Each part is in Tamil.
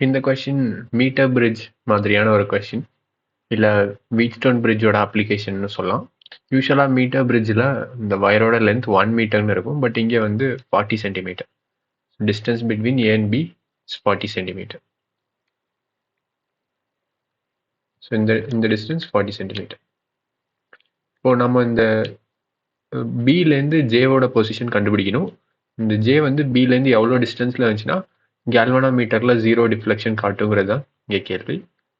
இந்த கொஸ்டின் மீட்டர் பிரிட்ஜ் மாதிரியான ஒரு கொஸ்டின், இல்லை வீட்ஸ்டோன் பிரிட்ஜோட அப்ளிகேஷன் சொல்லலாம். யூஸ்வலாக மீட்டர் பிரிட்ஜில் இந்த வயரோட லென்த் 1 மீட்டர்னு இருக்கும். பட் இங்கே வந்து 40 centimetre. Distance between A and B is 40 centimetre. So இந்த டிஸ்டன்ஸ் 40 சென்டிமீட்டர். இப்போ நம்ம இந்த பிலேருந்து ஜேவோட பொசிஷன் கண்டுபிடிக்கணும். இந்த ஜே வந்து பிலேருந்து எவ்வளோ டிஸ்டன்ஸில் இருந்துச்சுன்னா கேல்வனாமீட்டரில் 0 டிஃப்ளெக்ஷன் காட்டுங்கிறது தான் இங்கே கேள்வி.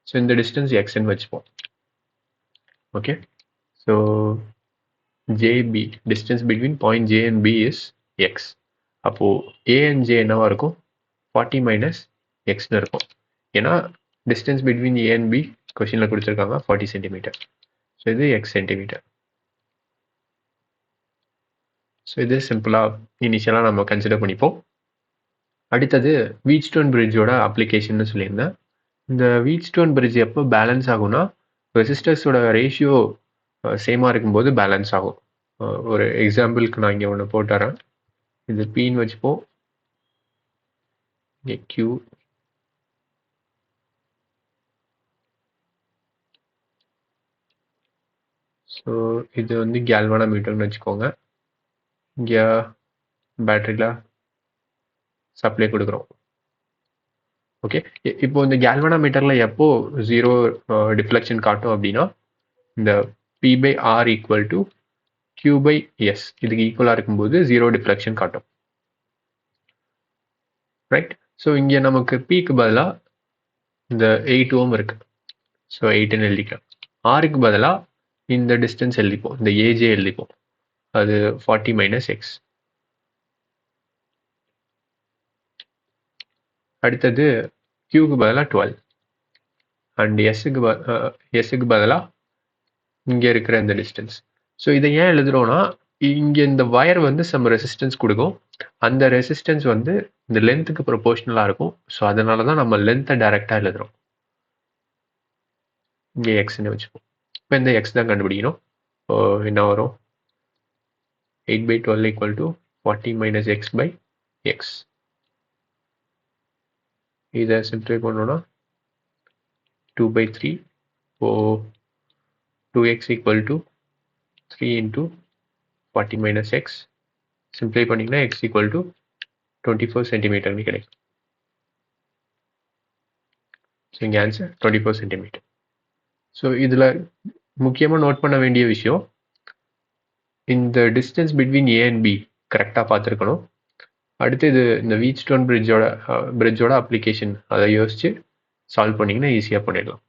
ஸோ இந்த டிஸ்டன்ஸ் எக்ஸ்ன்னு வச்சுப்போம். Okay, so JP distance between point J and B is X. அப்போது ஏ அண்ட் ஜே என்னவா இருக்கும்? 40 மைனஸ் எக்ஸ்னு இருக்கும். ஏன்னா distance between A and B கொஷினில் கொடுத்துருக்காங்க 40 சென்டிமீட்டர். ஸோ இது எக்ஸ் சென்டிமீட்டர். ஸோ இது சிம்பிளாக இனிஷியலாக நம்ம கன்சிடர் பண்ணிப்போம். அடுத்தது வீட்ஸ்டோன் பிரிட்ஜோட அப்ளிகேஷன் சொல்லியிருந்தேன். இந்த வீட்ஸ்டோன் பிரிட்ஜ் எப்போ பேலன்ஸ் ஆகும்னா ரெசிஸ்டர்ஸோட ரேஷியோ சேமாக இருக்கும்போது பேலன்ஸ் ஆகும். ஒரு எக்ஸாம்பிளுக்கு நான் இங்கே ஒன்று போட்டுறேன். இது பின்னு வச்சுப்போம், இங்கே கியூ, ஸோ இது வந்து கேல்வனாமீட்டர்னு வச்சுக்கோங்க. இங்கே பேட்டரியில் சப்ளை கொடுக்குறோம். ஓகே, இப்போ இந்த கேல்வனாமீட்டரில் எப்போ 0 டிஃப்ளெக்ஷன் காட்டும் அப்படின்னா இந்த P by R equal to Q by S இதுக்கு ஈக்குவலாக இருக்கும்போது 0 டிஃப்ளெக்ஷன் காட்டும். ரைட், ஸோ இங்கே நமக்கு பிக்கு பதிலாக இந்த 8 ஓம் இருக்கு. ஸோ 8ன்னு எழுதிக்கலாம். ஆருக்கு பதிலாக இந்த டிஸ்டன்ஸ் எழுதிப்போம், இந்த ஏஜே எழுதிப்போம். அது 40 மைனஸ் எக்ஸ். அடுத்தது கியூக்கு பதிலாக 12 அண்ட் எஸ்ஸுக்கு பதிலாக இங்கே இருக்கிற இந்த டிஸ்டன்ஸ். ஸோ இதை ஏன் எழுதுறோம்னா இங்கே இந்த வயர் வந்து சம் ரெசிஸ்டன்ஸ் கொடுக்கும். அந்த ரெசிஸ்டன்ஸ் வந்து இந்த லென்த்துக்கு ப்ரொபோர்ஷனலாக இருக்கும். ஸோ அதனால தான் நம்ம லென்த்தை டைரெக்டாக எழுதுறோம். இங்கே எக்ஸ்ன்னு வச்சுப்போம். இப்போ இந்த எக்ஸ் தான் கண்டுபிடிக்கணும். என்ன வரும்? 8 by 12 equal to 40 minus x by x. இதை சிம்பிளை பண்ணோம்னா 2 by 3. So 2x equal to 3 into 40 minus x. சிம்பிளை பண்ணிங்கன்னா x equal to 24 சென்டிமீட்டர்னு கிடைக்கும். ஸோ இங்கே ஆன்சர் 24 சென்டிமீட்டர். ஸோ இதில் முக்கியமாக நோட் பண்ண வேண்டிய விஷயம், இந்த distance between A and B கரெக்டாக பார்த்துருக்கணும். அடுத்து இது இந்த வீட்ஸ்டோன் பிரிட்ஜோட அப்ளிகேஷன் அதை யோசித்து சால்வ் பண்ணிங்கன்னா ஈஸியாக பண்ணிடலாம்.